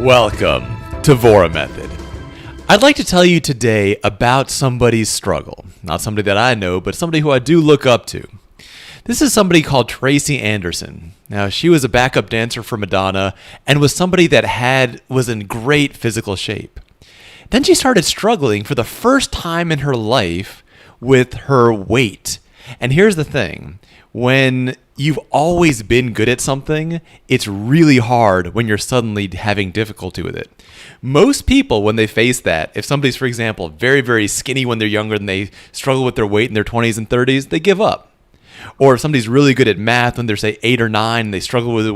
Welcome to Vohra Method. I'd like to tell you today about somebody's struggle. Not somebody that I know, but somebody who I do look up to. This is somebody called Tracy Anderson. Now, she was a backup dancer for Madonna and was somebody that was in great physical shape. Then she started struggling for the first time in her life with her weight. And here's the thing. When you've always been good at something, it's really hard when you're suddenly having difficulty with it. Most people, when they face that, if somebody's, for example, very, very skinny when they're younger and they struggle with their weight in their 20s and 30s, they give up. Or if somebody's really good at math when they're, say, 8 or 9, and they struggle with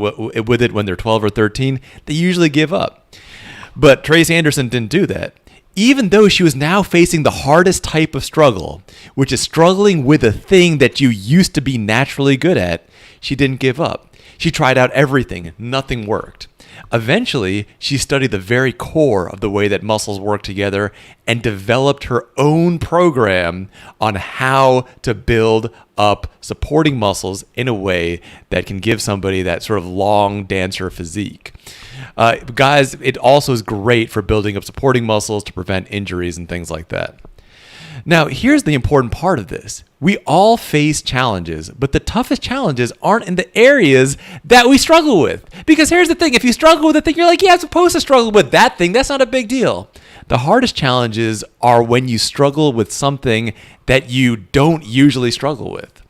it when they're 12 or 13, they usually give up. But Tracy Anderson didn't do that. Even though she was now facing the hardest type of struggle, which is struggling with a thing that you used to be naturally good at, she didn't give up. She tried out everything. Nothing worked. Eventually, she studied the very core of the way that muscles work together and developed her own program on how to build up supporting muscles in a way that can give somebody that sort of long dancer physique. Guys, it also is great for building up supporting muscles to prevent injuries and things like that. Now, here's the important part of this. We all face challenges, but the toughest challenges aren't in the areas that we struggle with. Because here's the thing, if you struggle with a thing, you're like, yeah, I'm supposed to struggle with that thing. That's not a big deal. The hardest challenges are when you struggle with something that you don't usually struggle with.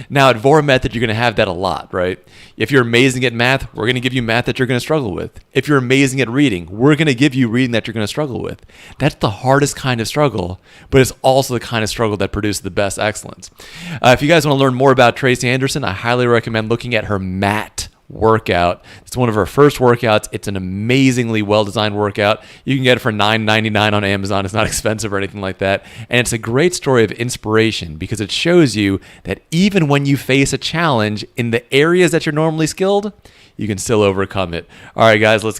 Now, at Vohra Method, you're going to have that a lot, right? If you're amazing at math, we're going to give you math that you're going to struggle with. If you're amazing at reading, we're going to give you reading that you're going to struggle with. That's the hardest kind of struggle, but it's also the kind of struggle that produces the best excellence. If you guys want to learn more about Tracy Anderson, I highly recommend looking at her mat workout. It's one of her first workouts. It's an amazingly well-designed workout. You can get it for $9.99 on Amazon. It's not expensive or anything like that. And it's a great story of inspiration because it shows you that even when you face a challenge in the areas that you're normally skilled, you can still overcome it. All right, guys, let's get